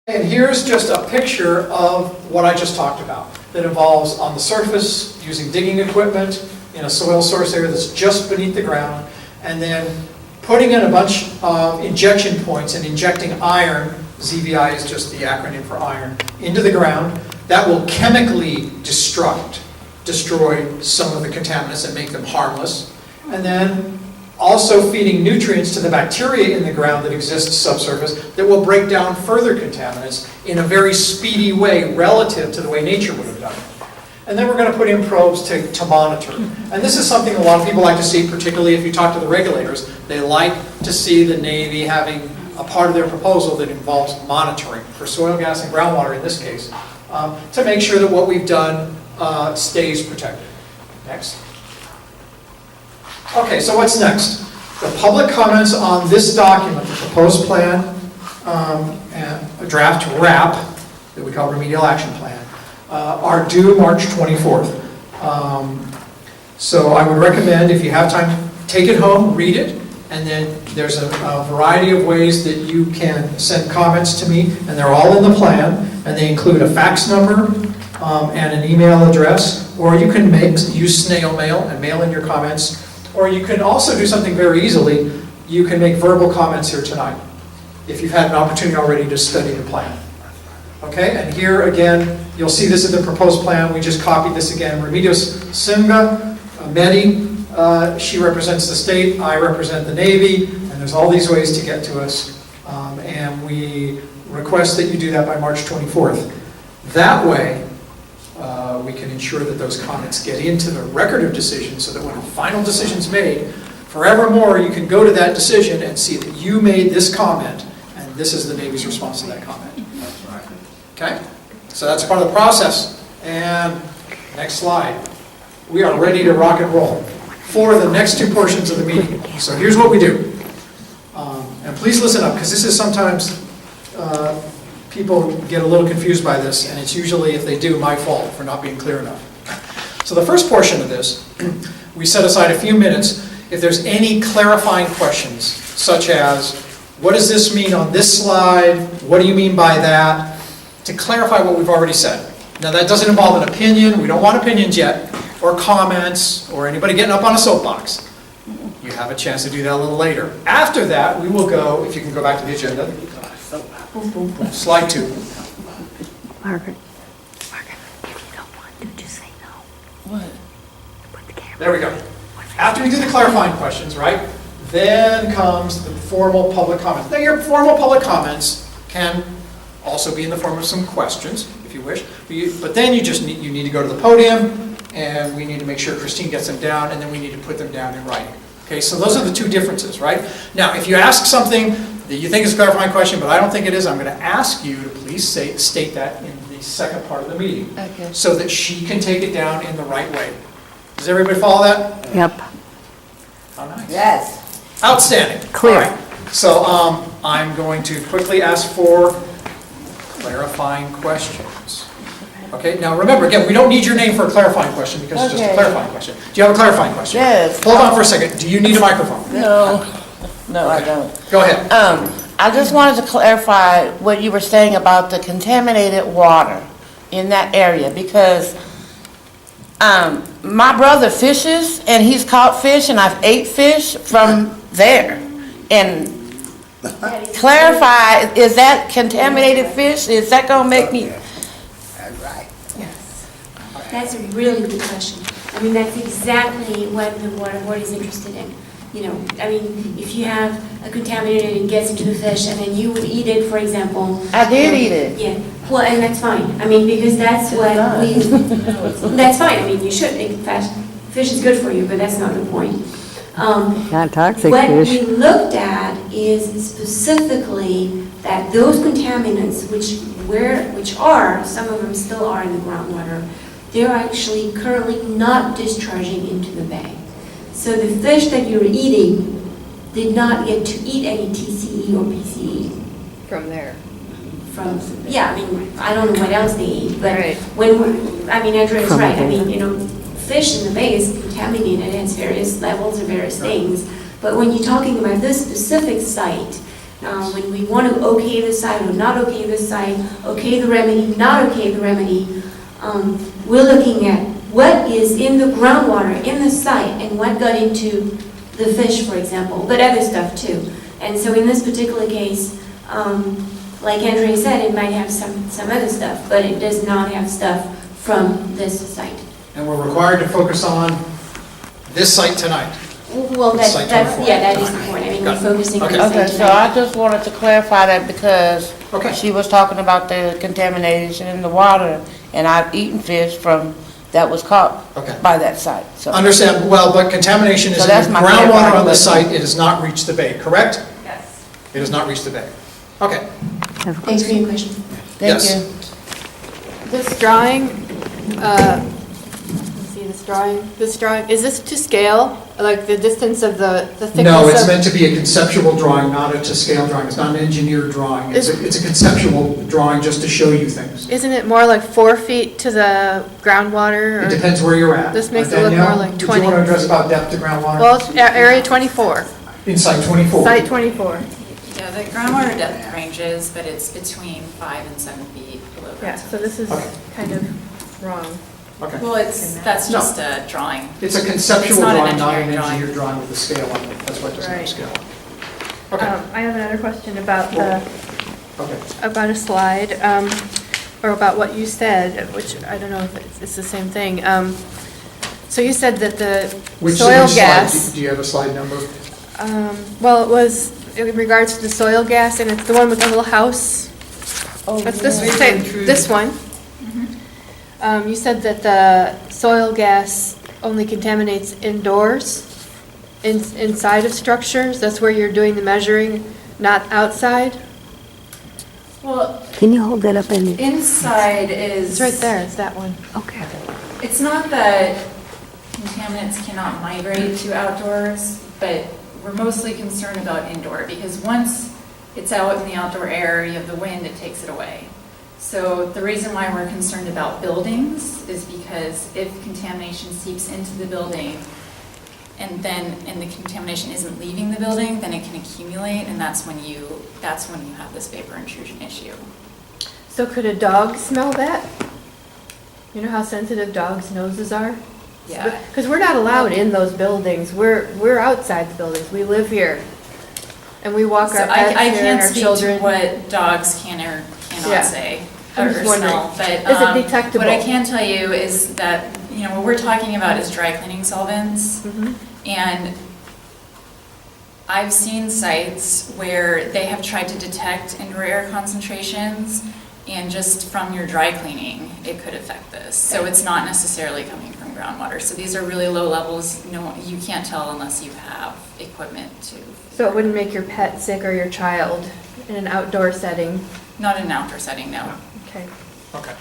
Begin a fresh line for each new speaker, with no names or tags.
And here's just a picture of what I just talked about that involves on the surface using digging equipment in a soil source area that's just beneath the ground, and then putting in a bunch of injection points and injecting iron, ZVI is just the acronym for iron, into the ground. That will chemically destroy some of the contaminants and make them harmless. And then also feeding nutrients to the bacteria in the ground that exist subsurface that will break down further contaminants in a very speedy way relative to the way nature would have done it. And then we're going to put in probes to monitor. And this is something a lot of people like to see, particularly if you talk to the regulators. They like to see the Navy having a part of their proposal that involves monitoring for soil gas and groundwater in this case, to make sure that what we've done stays protected. Next. Okay, so what's next? The public comments on this document, the proposed plan, and a draft RAP, that we call Remedial Action Plan, are due March 24th. So I would recommend, if you have time, take it home, read it, and then there's a variety of ways that you can send comments to me, and they're all in the plan, and they include a fax number and an email address, or you can use snail mail and mail in your comments. Or you can also do something very easily. You can make verbal comments here tonight, if you've had an opportunity already to study the plan. Okay, and here again, you'll see this is the proposed plan. We just copied this again. Remedios Simga, Mehdi, she represents the state, I represent the Navy, and there's all these ways to get to us. And we request that you do that by March 24th. That way, we can ensure that those comments get into the record of decision so that when a final decision is made, forevermore you can go to that decision and see that you made this comment and this is the Navy's response to that comment. Okay? So that's part of the process. And next slide. We are ready to rock and roll for the next two portions of the meeting. So here's what we do. And please listen up, because this is sometimes people get a little confused by this, and it's usually, if they do, my fault for not being clear enough. So the first portion of this, we set aside a few minutes if there's any clarifying questions, such as, what does this mean on this slide? What do you mean by that? To clarify what we've already said. Now that doesn't involve an opinion. We don't want opinions yet, or comments, or anybody getting up on a soapbox. You have a chance to do that a little later. After that, we will go, if you can go back to the agenda, slide 2.
Margaret, if you don't want to, just say no.
What?
Put the camera.
There we go. After we do the clarifying questions, right, then comes the formal public comments. Now your formal public comments can also be in the form of some questions, if you wish. But then you need to go to the podium, and we need to make sure Christine gets them down, and then we need to put them down in writing. Okay, so those are the two differences, right? Now, if you ask something that you think is a clarifying question, but I don't think it is, I'm going to ask you to please state that in the second part of the meeting,
Okay.
so that she can take it down in the right way. Does everybody follow that?
Yep.
Oh, nice.
Yes.
Outstanding.
Clear.
All right. So I'm going to quickly ask for clarifying questions. Okay, now remember, again, we don't need your name for a clarifying question because it's just a
Okay.
clarifying question. Do you have a clarifying question?
Yes.
Hold on for a second. Do you need a microphone?
No, I don't.
Go ahead.
I just wanted to clarify what you were saying about the contaminated water in that area, because my brother fishes and he's caught fish, and I've ate fish from there. And clarify, is that contaminated fish? Is that gonna make me?
That's a really good question. I mean, that's exactly what the water board is interested in. You know, I mean, if you have a contaminated and it gets into the fish and then you would eat it, for example.
I did eat it.
Yeah, well, and that's fine. I mean, because that's what we, that's fine. I mean, you should. In fact, fish is good for you, but that's not the point.
Not toxic
What
fish.
we looked at is specifically that those contaminants, which are, some of them still are in the groundwater, they're actually currently not discharging into the bay. So the fish that you're eating did not get to eat any TCE or PCE.
From there.
Yeah, I mean, I don't know what else they eat, but
Right.
Andrew is
From
right. I
the
mean, you know, fish in the bay is contaminated, it has various levels or various things. But when you're talking about this specific site, When we want to okay the site or not okay the site, okay the remedy, not okay the remedy, we're looking at what is in the groundwater, in the site, and what got into the fish, for example, but other stuff too. And so in this particular case, like Andrea said, it might have some other stuff, but it does not have stuff from this site.
And we're required to focus on this site tonight.
Well,
It's site 24.
that is the point. I mean, we're
Got it.
focusing on
Okay.
the
Okay,
site
so I
tonight.
just wanted to clarify that because
Okay.
she was talking about the contamination in the water, and I've eaten fish that was caught
Okay.
by that site, so.
Understand, well, but contamination is
So
in
that's
the
my
groundwater on
clarifying
the
question.
site, it has not reached the bay, correct?
Yes.
It has not reached the bay. Okay,
Thanks for your question.
Thank
Yes.
you.
This drawing, let's see this drawing, is this to scale? Like the distance of the thickness of?
no, it's meant to be a conceptual drawing, not a to-scale drawing, it's not an engineered drawing. It's a conceptual drawing just to show you things.
Isn't it more like 4 feet to the groundwater?
It
or-
depends where you're at.
This makes it look
Danielle,
more like
Did
20.
you want to address about depth to groundwater?
Well, it's area 24,
Inside 24.
site 24.
Yeah, the groundwater depth ranges, but it's between 5 and 7 feet below
Yeah,
ground.
so this is
Okay.
kind of wrong.
Okay.
Well, that's
No.
just a drawing.
It's a conceptual
It's not an
drawing, not an
engineering drawing.
engineered drawing with a scale on it. That's why it doesn't have a
Right.
scale on it. Okay,
I have another question about
okay.
about a slide, or about what you said, which I don't know if it's the same thing. So you said that the
Which
soil
slide?
gas,
Do you have a slide number?
well, it was in regards to the soil gas, and it's the one with the little house.
Oh,
That's this,
yeah.
this one. You said that the soil gas only contaminates indoors, inside of structures. That's where you're doing the measuring, not outside.
Well,
Can you hold that up and,
inside is...
It's right there, it's that one.
okay.
It's not that contaminants cannot migrate to outdoors, but we're mostly concerned about indoor, because once it's out in the outdoor air, you have the wind, it takes it away. So the reason why we're concerned about buildings is because if contamination seeps into the building and the contamination isn't leaving the building, then it can accumulate, and that's when you have this vapor intrusion issue.
So could a dog smell that? You know how sensitive dogs' noses are?
Yeah.
Because we're not allowed in those buildings. We're outside the buildings. We live here. And we walk
So
our pets
I
here and
can't
our
speak to
children.
what dogs can or
Yeah.
cannot say
I'm
or
just wondering,
smell, but
is it detectable?
what I can tell you is that, what we're talking about is dry cleaning solvents.
Mhm.
And I've seen sites where they have tried to detect indoor air concentrations, and just from your dry cleaning, it could affect this. So it's not necessarily coming from groundwater. So these are really low levels. No, you can't tell unless you have equipment to.
So it wouldn't make your pet sick or your child in an outdoor setting?
Not in an outdoor setting, no.
Okay.
Okay.